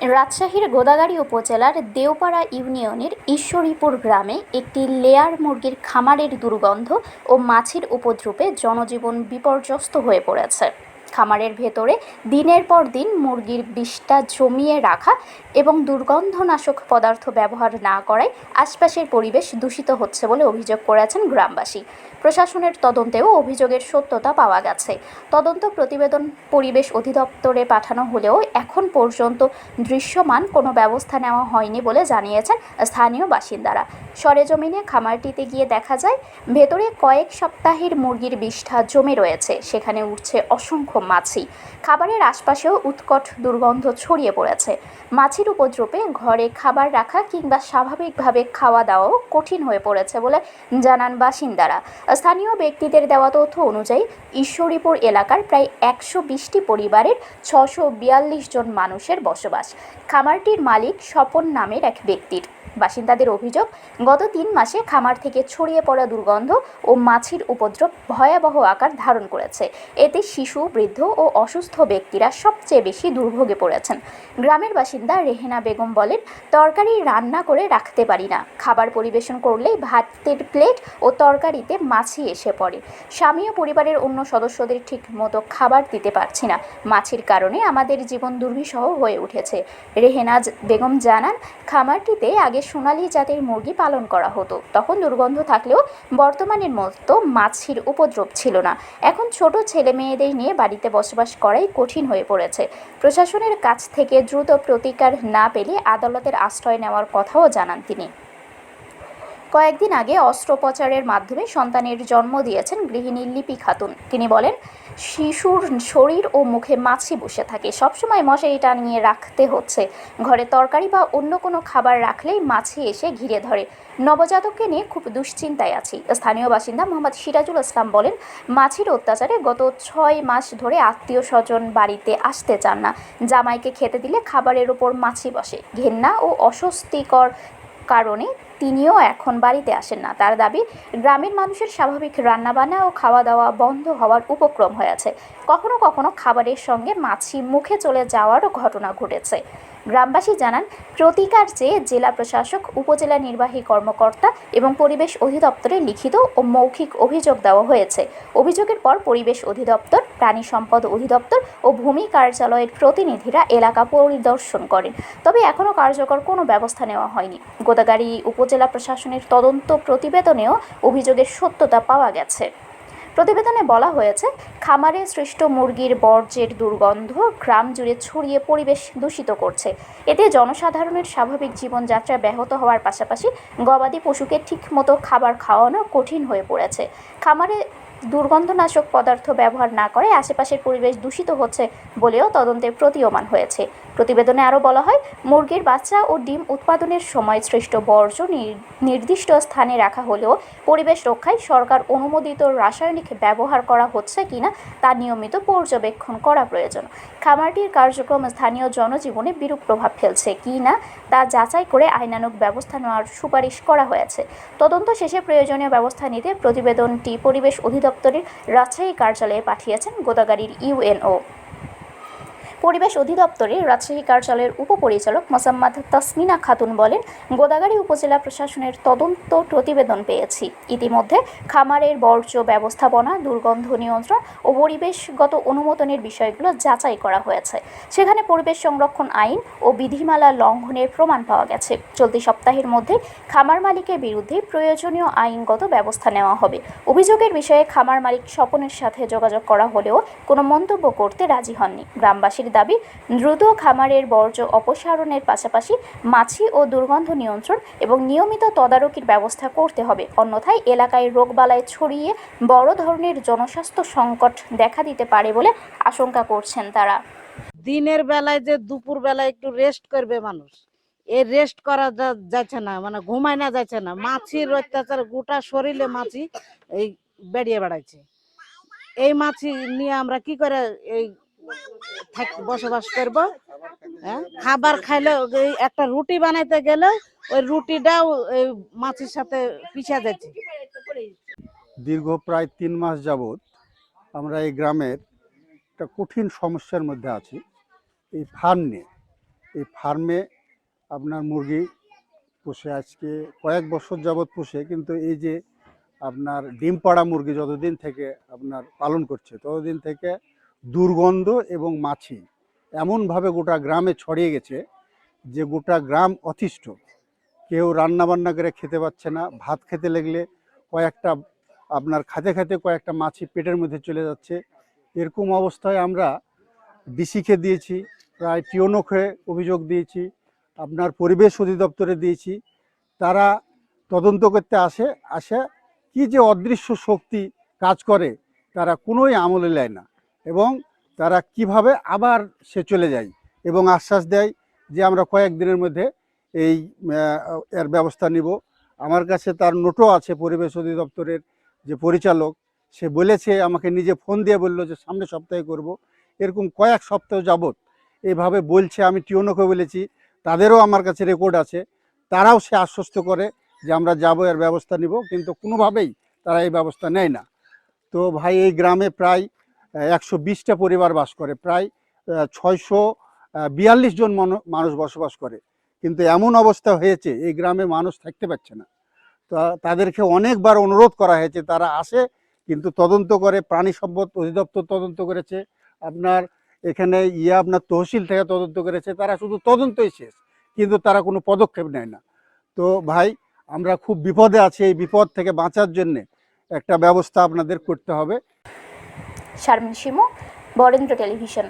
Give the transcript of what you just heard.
রাজশাহীর গোদাগাড়ী উপজেলার দেওপাড়া ইউনিয়নের ঈশ্বরীপুর গ্রামে একটি লেয়ার মুরগির খামারের দুর্গন্ধ ও মাছির উপদ্রবে জনজীবন বিপর্যস্ত হয়ে পড়েছে। খামারের ভেতরে দিনের পর দিন মুরগির বিষ্ঠা জমিয়ে রাখা এবং দুর্গন্ধনাশক পদার্থ ব্যবহার না করায় আশপাশের পরিবেশ দূষিত হচ্ছে বলে অভিযোগ করেছেন গ্রামবাসী। প্রশাসনের তদন্তেও অভিযোগের সত্যতা পাওয়া গেছে। তদন্ত প্রতিবেদন পরিবেশ অধিদপ্তরে পাঠানো হলেও এখন পর্যন্ত দৃশ্যমান কোনো ব্যবস্থা নেওয়া হয়নি বলে জানিয়েছেন স্থানীয় বাসিন্দারা। সরেজমিনে খামারটিতে গিয়ে দেখা যায় ভেতরে কয়েক সপ্তাহের মুরগির বিষ্ঠা জমে রয়েছে, সেখানে উঠছে অসংখ্য মাছি। খাবারের আশপাশেও উৎকট দুর্গন্ধ ছড়িয়ে পড়েছে। মাছির উপদ্রবে ঘরে খাবার রাখা কিংবা স্বাভাবিকভাবে খাওয়া দাওয়াও কঠিন হয়ে পড়েছে বলে জানান বাসিন্দারা। স্থানীয় ব্যক্তিদের দেওয়া তথ্য অনুযায়ী ঈশ্বরীপুর এলাকার প্রায় 120টি পরিবারের 642 জন মানুষের বসবাস। খামারটির মালিক স্বপন নামের এক ব্যক্তির। বাসিন্দাদের অভিযোগ, গত 3 মাসে খামার থেকে ছড়িয়ে পড়া দুর্গন্ধ ও মাছির উপদ্রব ভয়াবহ আকার ধারণ করেছে। এতে শিশু, বৃদ্ধ ও অসুস্থ ব্যক্তিরা সবচেয়ে বেশি দুর্ভোগে পড়েছেন। গ্রামের বাসিন্দা রেহেনা বেগম বলেন, তরকারি রান্না করে রাখতে পারি না, খাবার পরিবেশন করলেই ভাতের প্লেট ও তরকারিতে মাছি এসে পড়ে। স্বামী ও পরিবারের অন্য সদস্যদের ঠিক মতো খাবার দিতে পারছি না, মাছির কারণে আমাদের জীবন দুর্বিষহ হয়ে উঠেছে। রেহেনা বেগম জানান, খামারটিতে আগে সোনালী জাতের মুরগি পালন করা হতো, তখন দুর্গন্ধ থাকলেও বর্তমানের মতো মাছির উপদ্রব ছিল না। এখন ছোট ছেলে মেয়েদের নিয়ে বাড়িতে বসবাস করাই কঠিন হয়ে পড়েছে। প্রশাসনের কাছ থেকে দ্রুত প্রতিকার না পেলে আদালতের আশ্রয় নেওয়ার কথাও জানান তিনি। কয়েকদিন আগে অস্ত্রোপচারের মাধ্যমে সন্তানের জন্ম দিয়েছেন গৃহিণী লিপি খাতুন। তিনি বলেন, শিশুর শরীর ও মুখে মাছি বসে থাকে, সবসময় মশারি টানিয়ে রাখতে হচ্ছে। ঘরে তরকারি বা অন্য কোনো খাবার রাখলেই মাছি এসে ঘিরে ধরে। নবজাতককে নিয়ে খুব দুশ্চিন্তায় আছি। স্থানীয় বাসিন্দা মোহাম্মদ সিরাজুল ইসলাম বলেন, মাছির অত্যাচারে গত 6 মাস ধরে আত্মীয় স্বজন বাড়িতে আসতে চান না। জামাইকে খেতে দিলে খাবারের ওপর মাছি বসে। ঘেন্না ও অস্বস্তিকর কারণে তিনিও এখন বাড়িতে আসেন না। তার দাবি, গ্রামের মানুষের স্বাভাবিক রান্নাবান্না ও খাওয়া দাওয়া বন্ধ হওয়ার উপক্রম হয়েছে। কখনো কখনো খাবারের সঙ্গে মাছি মুখে চলে যাওয়ারও ঘটনা ঘটেছে। গ্রামবাসী জানান, প্রতিকার চেয়ে জেলা প্রশাসক, উপজেলা নির্বাহী কর্মকর্তা এবং পরিবেশ অধিদপ্তরে লিখিত ও মৌখিক অভিযোগ দেওয়া হয়েছে। অভিযোগের পর পরিবেশ অধিদপ্তর, প্রাণী সম্পদ অধিদপ্তর ও ভূমি কার্যালয়ের প্রতিনিধিরা এলাকা পরিদর্শন করেন, তবে এখনও কার্যকর কোনো ব্যবস্থা নেওয়া হয়নি। গোদাগাড়ী উপজেলা প্রশাসনের তদন্ত প্রতিবেদনেও অভিযোগের সত্যতা পাওয়া গেছে। প্রতিবেদনে বলা হয়েছে, খামারে সৃষ্ট মুরগির বর্জ্যের দুর্গন্ধ গ্রাম জুড়ে ছড়িয়ে পরিবেশ দূষিত করছে। এতে জনসাধারণের স্বাভাবিক জীবনযাত্রা ব্যাহত হওয়ার পাশাপাশি গবাদি পশুকে ঠিকমতো খাবার খাওয়ানো কঠিন হয়ে পড়েছে। খামারে দুর্গন্ধনাশক পদার্থ ব্যবহার না করে আশেপাশের পরিবেশ দূষিত হচ্ছে বলেও তদন্তে প্রতীয়মান হয়েছে। প্রতিবেদনে আরও বলা হয়, মুরগির বাচ্চা ও ডিম উৎপাদনের সময় সৃষ্ট বর্জ্য নির্দিষ্ট স্থানে রাখা হলেও পরিবেশ রক্ষায় সরকার অনুমোদিত রাসায়নিক ব্যবহার করা হচ্ছে কিনা তা নিয়মিত পর্যবেক্ষণ করা প্রয়োজন। খামারটির কার্যক্রম স্থানীয় জনজীবনে বিরূপ প্রভাব ফেলছে কিনা তা যাচাই করে আইনানুগ ব্যবস্থা নেওয়ার সুপারিশ করা হয়েছে। তদন্ত শেষে প্রয়োজনীয় ব্যবস্থা নিতে প্রতিবেদনটি পরিবেশ অধিদপ্তরের রাজশাহী কার্যালয়ে পাঠিয়েছেন গোদাগাড়ীর ইউএনও। পরিবেশ অধিদপ্তরের রাজশাহী কার্যালয়ের উপপরিচালক মোসাম্মদ তাসমিনা খাতুন বলেন, গোদাগাড়ী উপজেলা প্রশাসনের তদন্ত প্রতিবেদন পেয়েছি। ইতিমধ্যে খামারের বর্জ্য ব্যবস্থাপনা, দুর্গন্ধ নিয়ন্ত্রণ ও পরিবেশগত অনুমোদনের বিষয়গুলো যাচাই করা হয়েছে। সেখানে পরিবেশ সংরক্ষণ আইন ও বিধিমালা লঙ্ঘনের প্রমাণ পাওয়া গেছে। চলতি সপ্তাহের মধ্যে খামার মালিকের বিরুদ্ধে প্রয়োজনীয় আইনগত ব্যবস্থা নেওয়া হবে। অভিযোগের বিষয়ে খামার মালিক স্বপনের সাথে যোগাযোগ করা হলেও কোনো মন্তব্য করতে রাজি হননি। গ্রামবাসীর দাবি, দ্রুত খামারের বর্জ্য অপসারণের পাশাপাশি মাছি ও দুর্গন্ধ নিয়ন্ত্রণ এবং নিয়মিত তদারকির ব্যবস্থা করতে হবে, অন্যথায় এলাকায় রোগবালাই ছড়িয়ে বড় ধরনের জনস্বাস্থ্য সংকট দেখা দিতে পারে বলে আশঙ্কা করছেন তারা। দিনের বেলায় যে দুপুর বেলায় একটু রেস্ট করবে মানুষ, এই রেস্ট করা যাচ্ছে না, মানে ঘুমায় না যাচ্ছে না। মাছির অত্যাচার, গোটা শরীরে মাছি এই বেরিয়ে বেড়াচ্ছে। এই মাছি নিয়ে আমরা কি করে এই বসবাস করব? খাবার খাইলে একটা রুটি বানাইতে গেলে ওই রুটিটাও এই মাছির সাথে পিছা যাচ্ছে। দীর্ঘ প্রায় 3 মাস যাবৎ আমরা এই গ্রামের একটা কঠিন সমস্যার মধ্যে আছি। এই ফার্ম নিয়ে এই ফার্মে আপনার মুরগি পুষে আজকে কয়েক বছর যাবৎ পুষে, কিন্তু এই যে আপনার ডিম পাড়া মুরগি যতদিন থেকে আপনার পালন করছে ততদিন থেকে দুর্গন্ধ এবং মাছি এমনভাবে গোটা গ্রামে ছড়িয়ে গেছে যে গোটা গ্রাম অতিষ্ঠ। কেউ রান্না বান্না করে খেতে পাচ্ছে না, ভাত খেতে লাগলে কয়েকটা আপনার খাতে খাতে কয়েকটা মাছি পেটের মধ্যে চলে যাচ্ছে। এরকম অবস্থায় আমরা ডিসিকে দিয়েছি, প্রায় টিওনোকে অভিযোগ দিয়েছি, আপনার পরিবেশ অধিদপ্তরে দিয়েছি। তারা তদন্ত করতে আসে কি যে অদৃশ্য শক্তি কাজ করে তারা কোনোই আমলে নেয় না, এবং তারা কিভাবে আবার সে চলে যায় এবং আশ্বাস দেয় যে আমরা কয়েকদিনের মধ্যে এই এর ব্যবস্থা নিব। আমার কাছে তার নোটও আছে, পরিবেশ অধিদপ্তরের যে পরিচালক সে বলেছে, আমাকে নিজে ফোন দিয়ে বললো যে সামনের সপ্তাহে করব। এরকম কয়েক সপ্তাহ যাবৎ এইভাবে বলছে। আমি টিওনোকে বলেছি, তাদেরও আমার কাছে রেকর্ড আছে, তারাও সে আশ্বস্ত করে যে আমরা যাব, এর ব্যবস্থা নিব, কিন্তু কোনোভাবেই তারা এই ব্যবস্থা নেয় না। তো ভাই, এই গ্রামে প্রায় 120টা পরিবার বাস করে, প্রায় 642 জন মানুষ বসবাস করে, কিন্তু এমন অবস্থা হয়েছে এই গ্রামে মানুষ থাকতে পারছে না। তো তাদেরকে অনেকবার অনুরোধ করা হয়েছে, তারা আসে কিন্তু তদন্ত করে। প্রাণী সম্পদ অধিদপ্তর তদন্ত করেছে, আপনার এখানে আপনার তহসিল থেকে তদন্ত করেছে, তারা শুধু তদন্তই শেষ, কিন্তু তারা কোনো পদক্ষেপ নেয় না। তো ভাই, আমরা খুব বিপদে আছি, এই বিপদ থেকে বাঁচার জন্যে একটা ব্যবস্থা আপনাদের করতে হবে। শারমিন শিমু, বরেন্দ্র টেলিভিশন।